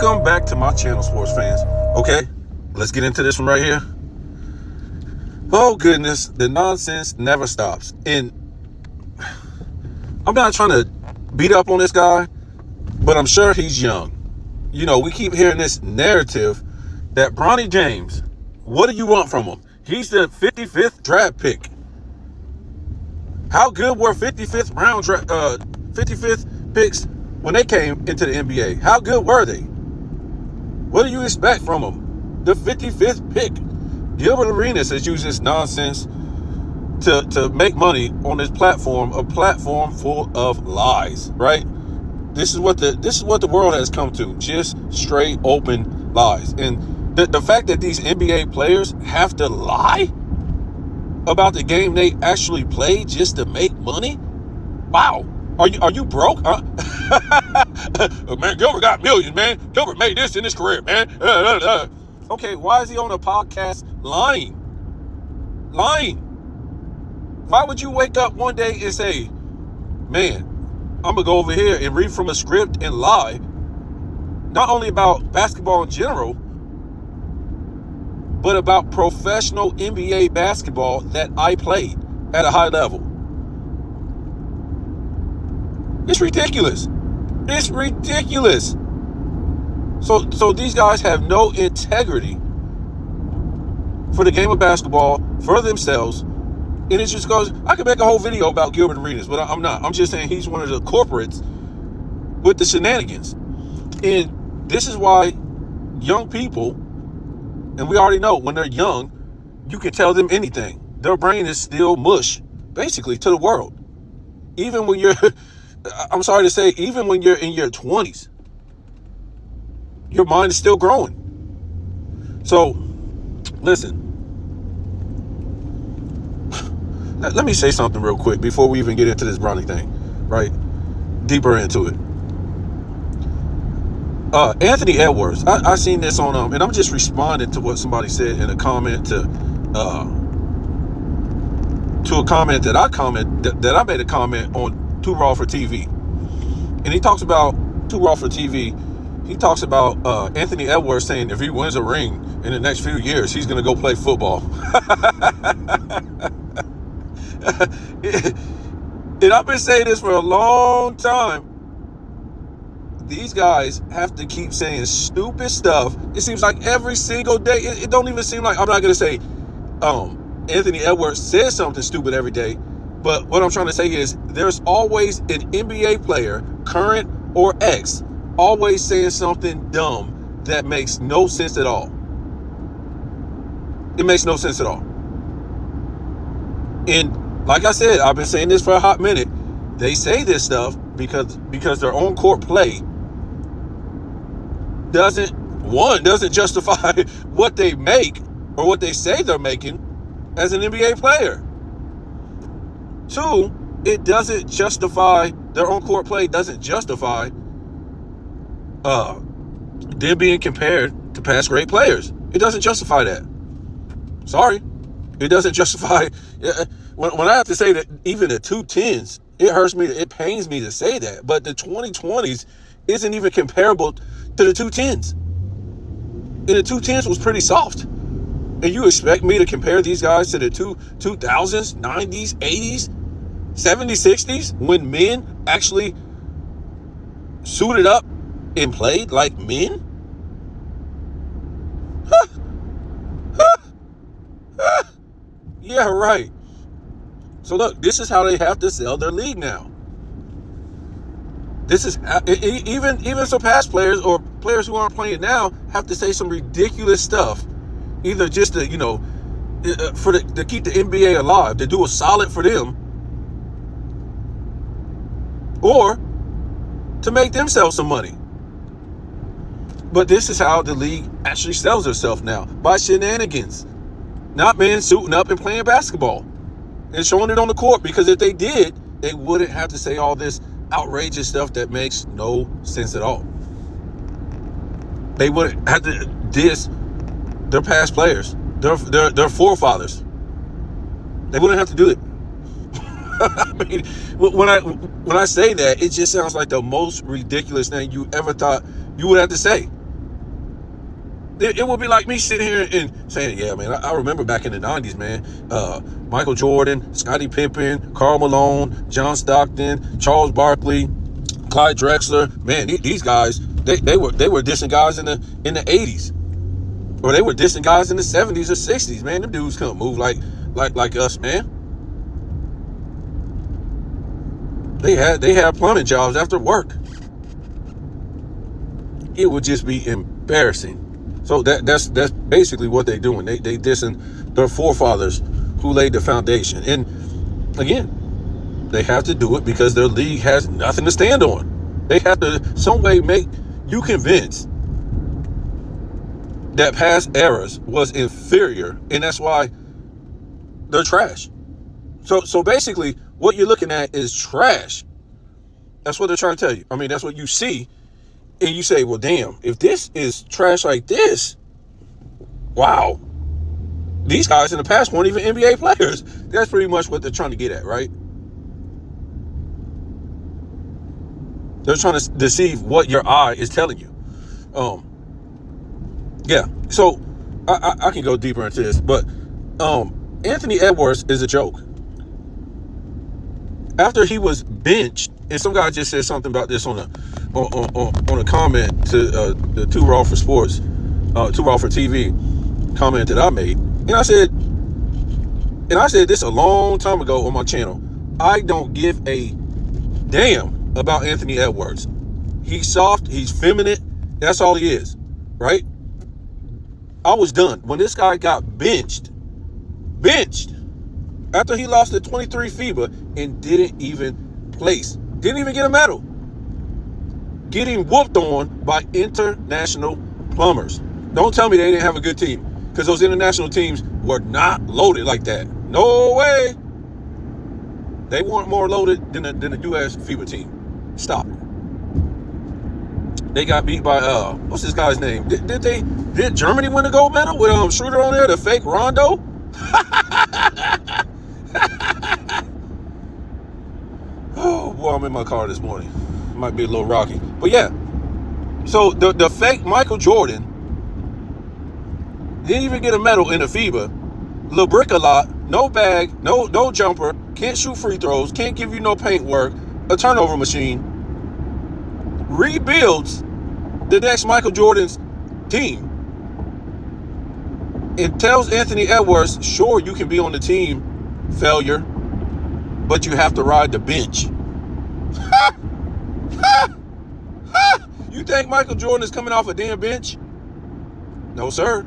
Welcome back to my channel, sports fans. Okay, let's get into this one right here. Oh goodness, the nonsense never stops. And I'm not trying to beat up on this guy, but I'm sure he's young. You know, we keep hearing this narrative that Bronny James, what do you want from him? He's the 55th draft pick. How good were 55th round 55th picks when they came into the NBA? How good were they? What do you expect from them? The 55th pick. Gilbert Arenas has used this nonsense to make money on this platform, a platform full of lies, right? This is what the world has come to, just straight open lies. And the fact that these NBA players have to lie about the game they actually play just to make money? Wow. Are you broke? Huh? Man, Gilbert got millions, man. Gilbert made this in his career, man. Okay, why is he on a podcast lying? Lying. Why would you wake up one day and say, man, I'm going to go over here and read from a script and lie, not only about basketball in general, but about professional NBA basketball that I played at a high level? It's ridiculous. It's ridiculous. So these guys have no integrity for the game of basketball, for themselves. And it just goes, I could make a whole video about Gilbert Arenas, but I'm not. I'm just saying he's one of the corporates with the shenanigans. And this is why young people, and we already know when they're young, you can tell them anything. Their brain is still mush, basically, to the world. Even when you're, I'm sorry to say, even when you're in your 20s, your mind is still growing. So, listen. Let me say something real quick before we even get into this Bronny thing, right? Deeper into it. Anthony Edwards, I seen this on and I'm just responding to what somebody said in a comment to a comment that I made a comment on Too Raw for TV, and he talks about Too Raw for TV. He talks about Anthony Edwards saying if he wins a ring in the next few years, he's going to go play football. And I've been saying this for a long time. These guys have to keep saying stupid stuff. It seems like every single day. It don't even seem like, I'm not going to say Anthony Edwards says something stupid every day. But what I'm trying to say is there's always an NBA player, current or ex, always saying something dumb that makes no sense at all. It makes no sense at all. And like I said, I've been saying this for a hot minute. They say this stuff because their own court play doesn't justify what they make or what they say they're making as an NBA player. Two, it doesn't justify, their own court play doesn't justify them being compared to past great players. It doesn't justify that. Sorry. It doesn't justify. When I have to say that even the 210s, it hurts me, it pains me to say that, but the 2020s isn't even comparable to the 210s. And the 210s was pretty soft. And you expect me to compare these guys to the 2000s, 90s, 80s, 70s, 60s, when men actually suited up and played like men? Yeah, right. So look, this is how they have to sell their league now. This is even some past players or players who aren't playing now have to say some ridiculous stuff, either just to to keep the NBA alive, to do a solid for them, or to make themselves some money. But this is how the league actually sells itself now, by shenanigans. Not men suiting up and playing basketball and showing it on the court, because if they did, they wouldn't have to say all this outrageous stuff that makes no sense at all. They wouldn't have to diss their past players, their forefathers. They wouldn't have to do it. I mean, when I say that, it just sounds like the most ridiculous thing you ever thought you would have to say. It would be like me sitting here and saying, yeah, man, I remember back in the 90s, man, Michael Jordan, Scottie Pippen, Karl Malone, John Stockton, Charles Barkley, Clyde Drexler. Man, these guys, they were dissing guys in the 80s. Or they were dissing guys in the 70s or 60s, man. Them dudes couldn't move like us, man. They had plumbing jobs after work. It would just be embarrassing. So that's basically what they're doing. They dissing their forefathers who laid the foundation. And again, they have to do it because their league has nothing to stand on. They have to some way make you convinced that past eras was inferior, and that's why they're trash. So basically, what you're looking at is trash. That's what they're trying to tell you. I mean, that's what you see, and you say, well, damn, if this is trash like this, wow, these guys in the past weren't even NBA players. That's pretty much what they're trying to get at, right? They're trying to deceive what your eye is telling you. Yeah, so I can go deeper into this, but Anthony Edwards is a joke. After he was benched, and some guy just said something about this on a comment to the Too Raw for Sports, Too Raw for TV comment that I made, and I said this a long time ago on my channel. I don't give a damn about Anthony Edwards. He's soft, he's feminine, that's all he is, right? I was done. When this guy got benched, after he lost the 23 FIBA and didn't even place, didn't even get a medal, getting whooped on by international plumbers. Don't tell me they didn't have a good team, because those international teams were not loaded like that. No way. They weren't more loaded than the U.S. FIBA team. Stop it. They got beat by what's this guy's name? Did Germany win the gold medal with Schroeder on there, the fake Rondo? Oh boy, I'm in my car this morning. Might be a little rocky, but yeah. So the fake Michael Jordan didn't even get a medal in the FIBA. LeBrick-a-lot, no bag, no jumper, can't shoot free throws, can't give you no paint work, a turnover machine. Rebuilds the next Michael Jordan's team and tells Anthony Edwards, sure, you can be on the team, failure, but you have to ride the bench. You think Michael Jordan is coming off a damn bench? No, sir.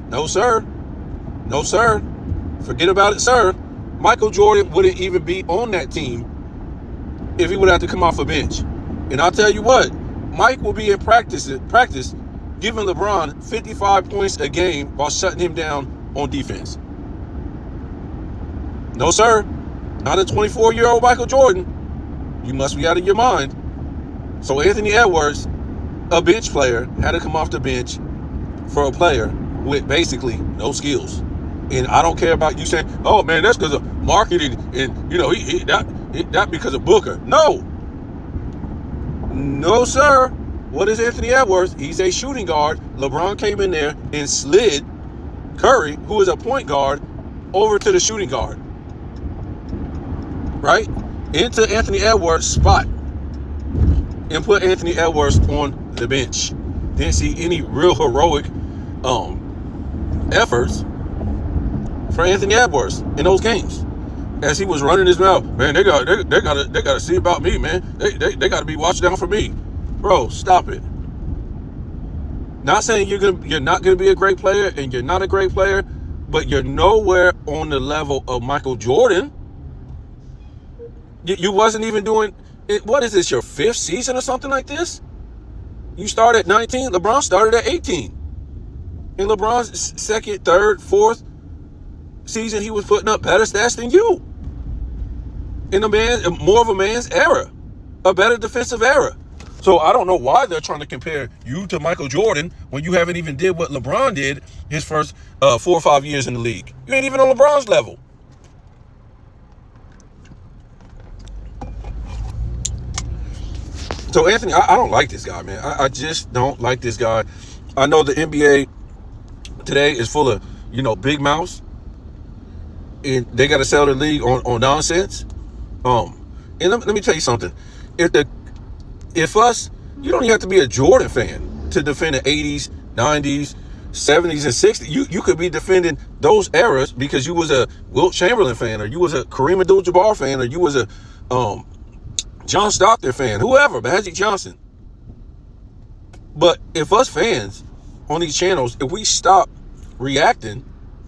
No, sir. No, sir. Forget about it, sir. Michael Jordan wouldn't even be on that team if he would have to come off a bench. And I'll tell you what, Mike will be in practice giving LeBron 55 points a game while shutting him down on defense. No, sir. Not a 24-year-old Michael Jordan. You must be out of your mind. So Anthony Edwards, a bench player, had to come off the bench for a player with basically no skills. And I don't care about you saying, oh man, that's because of marketing and that because of Booker. No, sir. What is Anthony Edwards? He's a shooting guard. LeBron came in there and slid Curry, who is a point guard, over to the shooting guard. Right? Into Anthony Edwards' spot. And put Anthony Edwards on the bench. Didn't see any real heroic efforts for Anthony Edwards in those games. As he was running his mouth, man, they gotta see about me, man. They gotta be watching out for me, bro. Stop it. Not saying you're not gonna be a great player, and you're not a great player, but you're nowhere on the level of Michael Jordan. You wasn't even doing it. What is this? Your fifth season or something like this? You started at 19. LeBron started at 18. In LeBron's second, third, fourth season, he was putting up better stats than you. In more of a man's era, a better defensive era. So I don't know why they're trying to compare you to Michael Jordan when you haven't even did what LeBron did his first 4 or 5 years in the league. You ain't even on LeBron's level. So Anthony, I don't like this guy, man. I just don't like this guy. I know the NBA today is full of, big mouths, and they got to sell the league on nonsense. And let me tell you something. If us, you don't even have to be a Jordan fan to defend the 80s, 90s, 70s, and 60s. You could be defending those eras because you was a Wilt Chamberlain fan, or you was a Kareem Abdul-Jabbar fan, or you was a John Stockton fan, whoever, Magic Johnson. But if us fans on these channels, if we stop reacting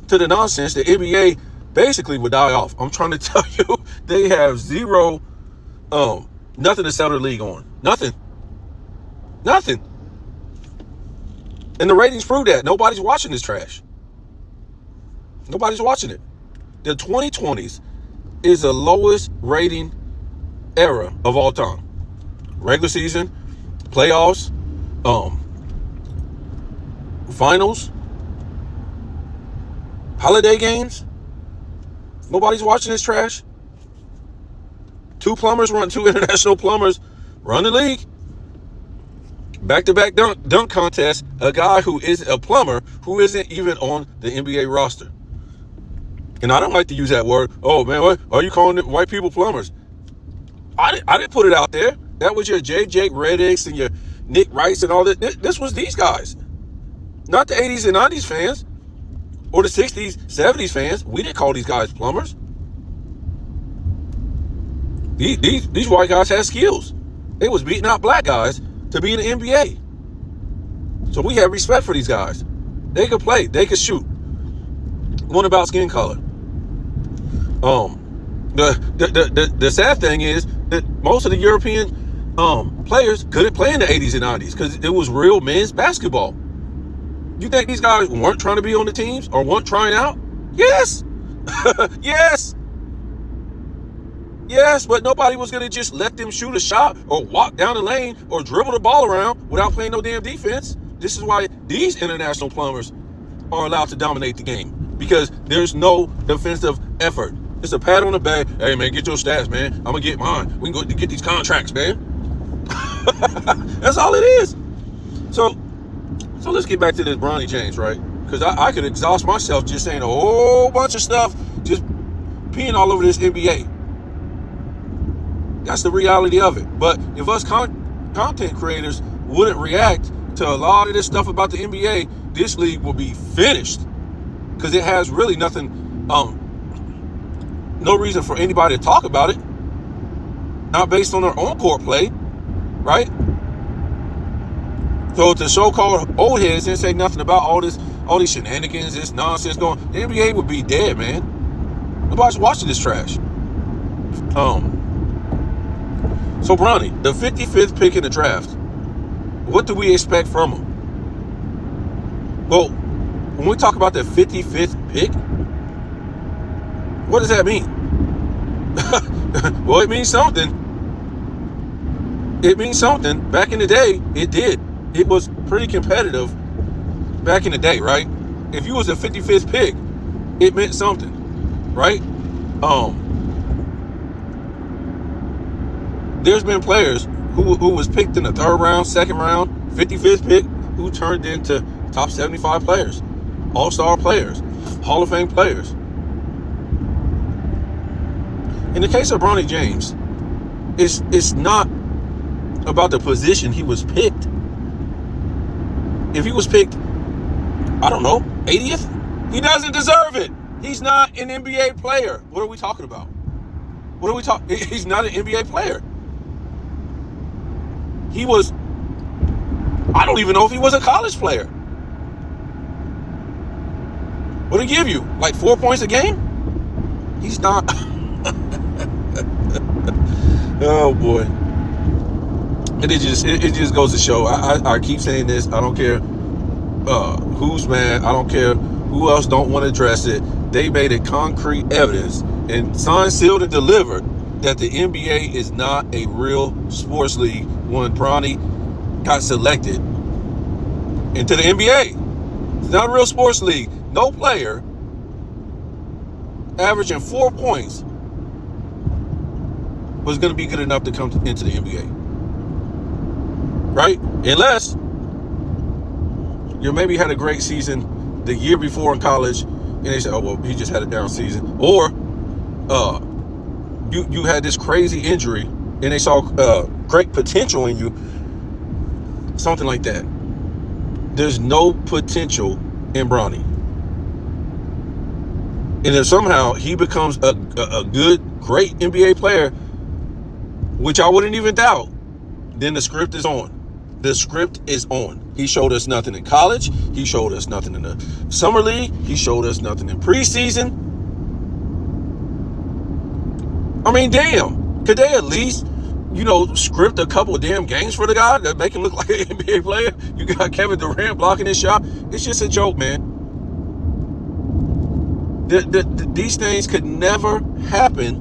to the nonsense, the NBA basically would die off. I'm trying to tell you, they have zero, nothing to sell the league on. Nothing. And the ratings prove that. Nobody's watching this trash. Nobody's watching it. The 2020s is the lowest rating era of all time. Regular season, playoffs, finals, holiday games. Nobody's watching this trash. Two international plumbers run the league. Back-to-back dunk contest. A guy who is a plumber who isn't even on the NBA roster. And I don't like to use that word. Oh man, what are you calling it? White people plumbers? I didn't put it out there. That was your J.J. Redick's and your Nick Rice and all that. This was these guys. Not the 80s and 90s fans. Or the 60s, 70s fans. We didn't call these guys plumbers. These white guys had skills. They was beating out black guys to be in the NBA. So we have respect for these guys. They could play. They could shoot. One about skin color. The sad thing is that most of the European players couldn't play in the 80s and 90s because it was real men's basketball. You think these guys weren't trying to be on the teams or weren't trying out? Yes. Yes, but nobody was going to just let them shoot a shot or walk down the lane or dribble the ball around without playing no damn defense. This is why these international plumbers are allowed to dominate the game, because there's no defensive effort. It's a pat on the back. Hey, man, get your stats, man. I'm going to get mine. We can go get these contracts, man. That's all it is. So let's get back to this Bronny James, right? Because I could exhaust myself just saying a whole bunch of stuff, just peeing all over this NBA. That's the reality of it. But if us content creators wouldn't react to a lot of this stuff about the NBA, this league will be finished. Because it has really nothing, no reason for anybody to talk about it. Not based on their own court play, right? So the so-called old heads didn't say nothing about all these shenanigans, this nonsense going. The NBA would be dead, man. Nobody's watching this trash. So Bronny, the 55th pick in the draft, what do we expect from him? Well, when we talk about the 55th pick, what does that mean? Well, it means something. It means something. Back in the day, it did. It was pretty competitive back in the day, right? If you was a 55th pick, it meant something, right? There's been players who was picked in the 3rd round, 2nd round, 55th pick, who turned into top 75 players, all-star players, Hall of Fame players. In the case of Bronny James, it's not about the position he was picked. If he was picked, I don't know, 80th, he doesn't deserve it. He's not an NBA player. What are we talking about? He's not an NBA player. He was, I don't even know if he was a college player. What did he give you? Like 4 points a game? He's not. Oh boy. And it just goes to show. I keep saying this. I don't care who's mad. I don't care who else don't want to address it. They made it concrete evidence and signed, sealed, and delivered that the NBA is not a real sports league when Bronny got selected into the NBA. It's not a real sports league. No player averaging 4 points was going to be good enough to come into the NBA. Right? Unless You maybe had a great season the year before in college, and they say, oh, well, he just had a down season. Or you had this crazy injury, and they saw great potential in you. Something like that. There's no potential in Bronny. And if somehow he becomes a good, great NBA player, which I wouldn't even doubt, then the script is on. The script is on. He showed us nothing in college. He showed us nothing in the summer league. He showed us nothing in preseason. I mean, damn. Could they at least, script a couple of damn games for the guy that make him look like an NBA player? You got Kevin Durant blocking his shot. It's just a joke, man. These things could never happen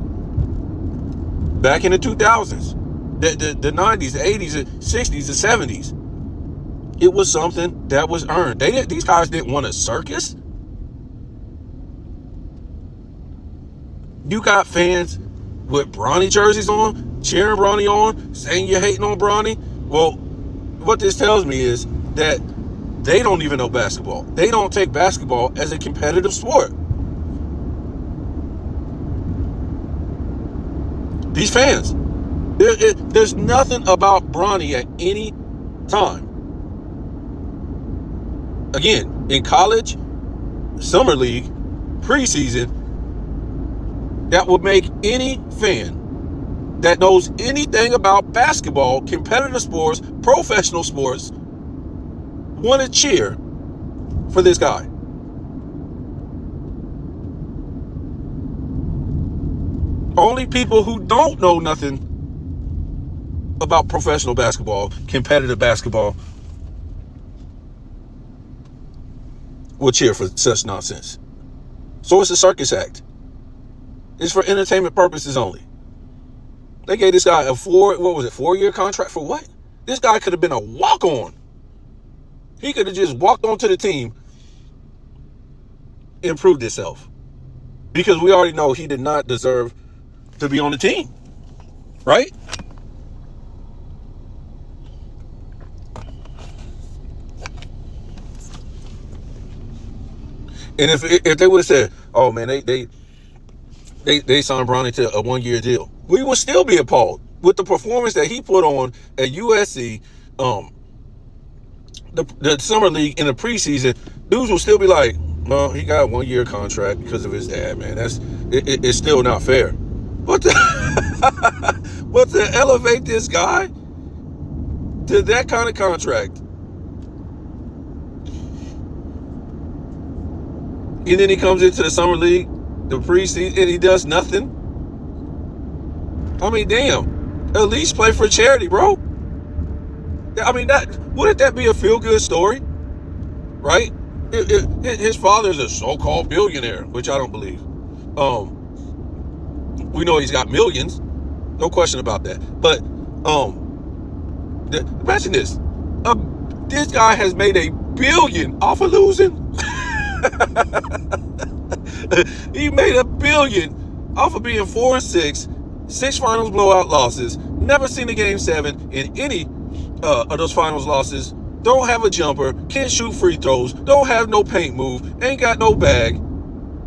back in the 2000s. The 90s, the 80s, the 60s, the 70s. It was something that was earned. These guys didn't want a circus. You got fans with Bronny jerseys on, cheering Bronny on, saying you're hating on Bronny. Well, what this tells me is that they don't even know basketball. They don't take basketball as a competitive sport. These fans. There's nothing about Bronny at any time. Again, in college, summer league, preseason, that would make any fan that knows anything about basketball, competitive sports, professional sports, want to cheer for this guy. Only people who don't know nothing about professional basketball, competitive basketball, will cheer for such nonsense. So it's a circus act. It's for entertainment purposes only. They gave this guy a 4-year contract for what? This guy could have been a walk-on. He could have just walked onto the team and proved himself. Because we already know he did not deserve to be on the team. Right? And if they would have said, oh man, they signed Bronny to a 1-year deal, we would still be appalled with the performance that he put on at USC, the summer league in the preseason. Dudes will still be like, well, he got a 1-year contract because of his dad, man. It's still not fair. But to elevate this guy to that kind of contract, and then he comes into the summer league, the preseason, and he does nothing. I mean, damn. At least play for charity, bro. I mean, wouldn't that be a feel-good story? Right? His father is a so-called billionaire, which I don't believe. We know he's got millions. No question about that. But imagine this. This guy has made $1 billion off of losing. He made $1 billion off of being 4-6, 6 finals blowout losses, never seen a game 7 in any of those finals losses, don't have a jumper, can't shoot free throws, don't have no paint move, ain't got no bag.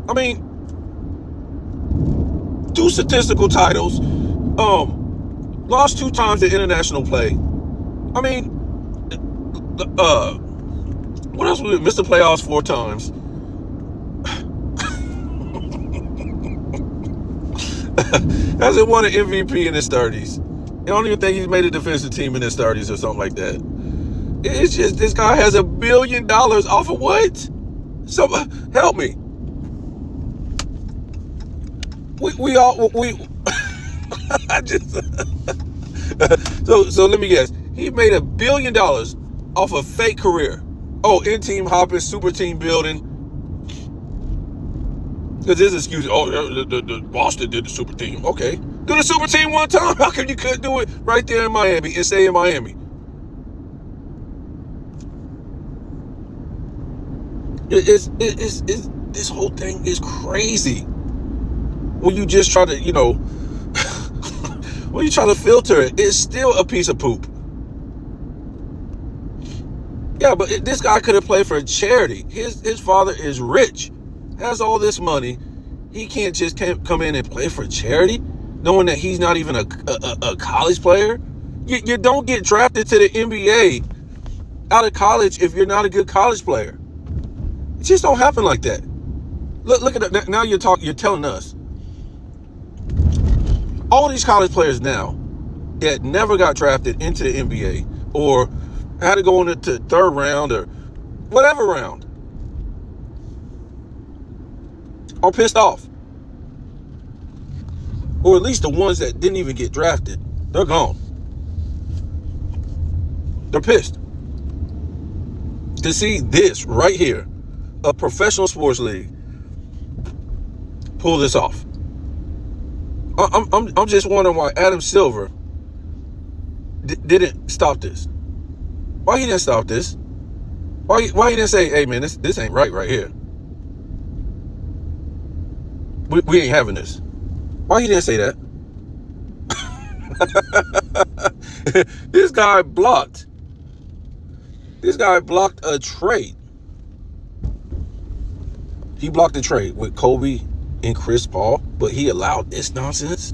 I mean, 2 statistical titles, lost 2 times in international play. I mean, what else was it? Missed the playoffs 4 times. Hasn't won an MVP in his 30s. I don't even think he's made a defensive team in his 30s or something like that. It's just, this guy has $1 billion off of what? So help me. I just so let me guess. He made $1 billion off a fake career. Oh, in-team hopping, super team building. Because his excuse, the Boston did the super team. Okay. Do the super team one time. How come you couldn't do it right there in Miami and stay in Miami? It's this whole thing is crazy. When you just try to, when you try to filter it, it's still a piece of poop. Yeah, but this guy could have played for charity. His father is rich, has all this money. He can't just come in and play for charity, knowing that he's not even a college player. You don't get drafted to the NBA out of college if you're not a good college player. It just don't happen like that. Look at that. Now you're telling us all these college players now that never got drafted into the NBA or had to go into third round or whatever round are pissed off. Or at least the ones that didn't even get drafted, they're gone. They're pissed to see this right here, a professional sports league, pull this off. I'm just wondering why Adam Silver didn't stop this. Why he didn't stop this? Why he didn't say, hey man, this ain't right here. We ain't having this. Why he didn't say that? This guy blocked a trade. He blocked a trade with Kobe and Chris Paul, but he allowed this nonsense.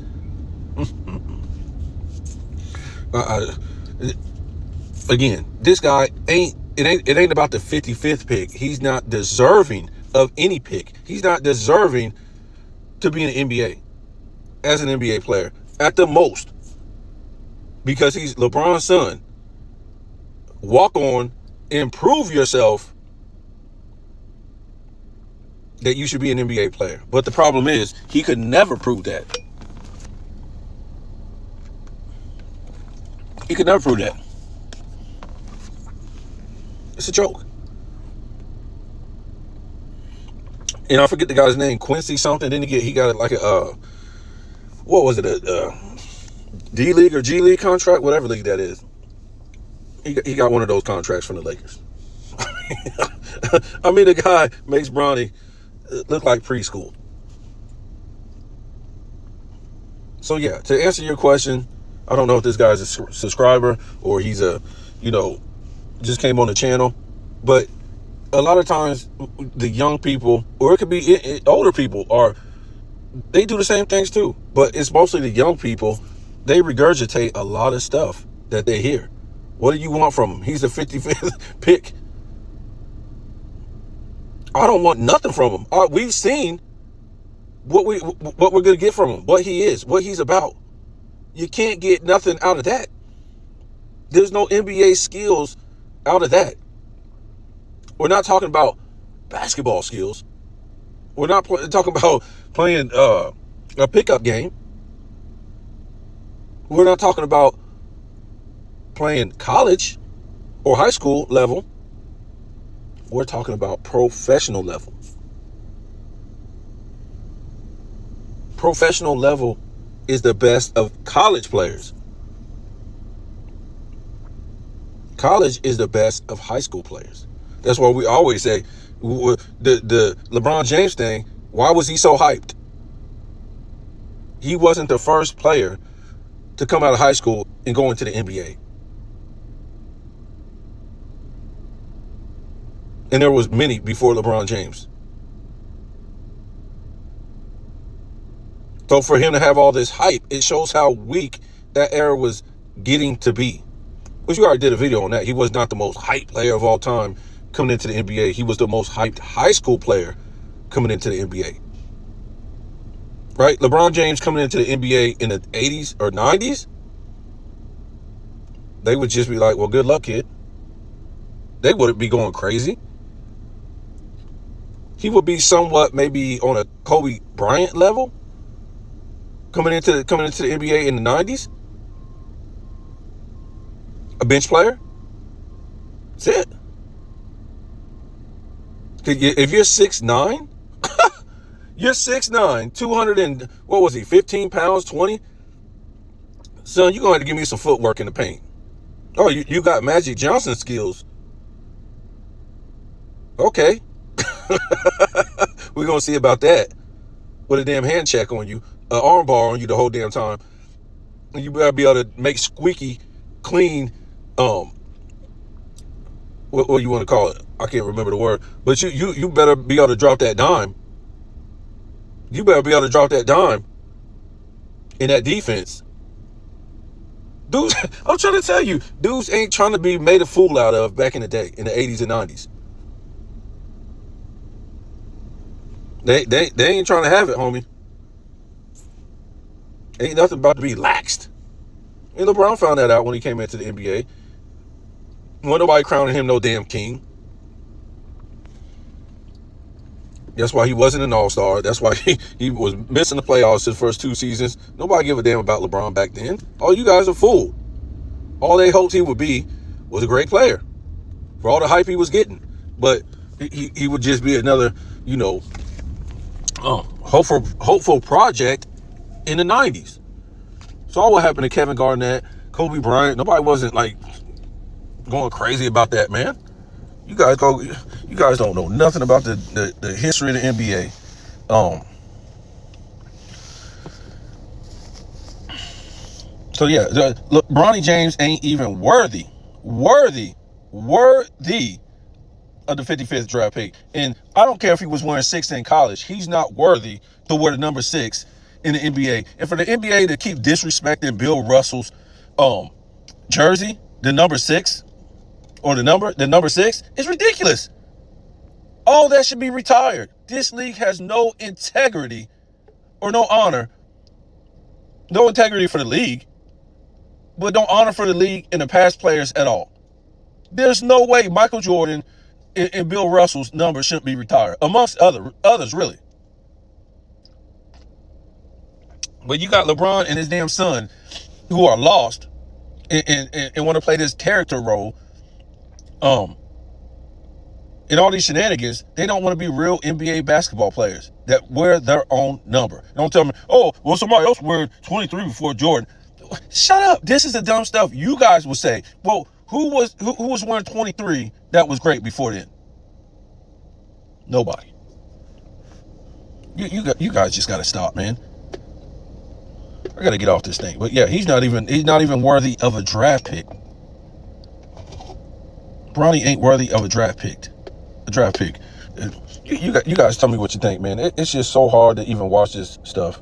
Again, this guy ain't about the 55th pick. He's not deserving of any pick. He's not deserving to be in the NBA as an NBA player at the most, because he's LeBron's son. Walk on, improve yourself, that you should be an NBA player. But the problem is, he could never prove that. He could never prove that. It's a joke. And I forget the guy's name, Quincy something. Then he got like a what was it, a D League or G League contract, whatever league that is. He got one of those contracts from the Lakers. I mean, the guy makes Bronny look like preschool. So yeah, to answer your question, I don't know if this guy's a subscriber or he's just came on the channel, but a lot of times the young people, or it could be older people, they do the same things too, but it's mostly the young people. They regurgitate a lot of stuff that they hear. What do you want from him? He's the 55th pick. I don't want nothing from him. We've seen what we're going to get from him, what he is, what he's about. You can't get nothing out of that. There's no NBA skills out of that. We're not talking about basketball skills. We're not talking about playing a pickup game. We're not talking about playing college or high school level. We're talking about professional level. Professional level is the best of college players. College is the best of high school players. That's why we always say the LeBron James thing. Why was he so hyped? He wasn't the first player to come out of high school and go into the NBA. And there was many before LeBron James. So for him to have all this hype, it shows how weak that era was getting to be. Which we already did a video on that. He was not the most hyped player of all time coming into the NBA. He was the most hyped high school player coming into the NBA. Right? LeBron James coming into the NBA in the 80s or 90s, they would just be like, well, good luck, kid. They wouldn't be going crazy. He would be somewhat maybe on a Kobe Bryant level coming into the NBA in the 90s. A bench player. That's it. If you're 6'9", you're 6'9", 200 and, what was he, 15 pounds, 20? Son, you're going to have to give me some footwork in the paint. Oh, you got Magic Johnson skills. Okay. We're going to see about that. With a damn hand check on you, an arm bar on you the whole damn time. And you better be able to make squeaky, clean what you want to call it. I can't remember the word. But you better be able to drop that dime. You better be able to drop that dime in that defense. Dudes, I'm trying to tell you, dudes ain't trying to be made a fool out of back in the day, in the 80s and 90s. They ain't trying to have it, homie. Ain't nothing about to be laxed. And LeBron found that out when he came into the NBA. Wasn't nobody crowning him no damn king. That's why he wasn't an all-star. That's why he was missing the playoffs his first 2 seasons. Nobody give a damn about LeBron back then. Oh, you guys are fooled. All they hoped he would be was a great player for all the hype he was getting. But he would just be another, hopeful project in the 90s. So all what happened to Kevin Garnett, Kobe Bryant, nobody wasn't like going crazy about that, man. You guys don't know nothing about the history of the NBA. So yeah, look, Bronny James ain't even worthy of the 55th draft pick. And I don't care if he was wearing 6 in college. He's not worthy to wear the number 6 in the NBA. And for the NBA to keep disrespecting Bill Russell's jersey, the number 6, or the number 6, is ridiculous. All that should be retired. This league has no integrity or no honor. No integrity for the league, but no honor for the league and the past players at all. There's no way Michael Jordan and Bill Russell's number shouldn't be retired, amongst others, really. But you got LeBron and his damn son who are lost and want to play this character role. In all these shenanigans, they don't want to be real NBA basketball players that wear their own number. Don't tell me, oh, well, somebody else wear 23 before Jordan. Shut up. This is the dumb stuff you guys would say. Well, who was wearing 23 that was great before then? Nobody. You guys just got to stop, man. I got to get off this thing. But yeah, he's not even worthy of a draft pick. Bronny ain't worthy of a draft pick. You guys tell me what you think, man. It's just so hard to even watch this stuff.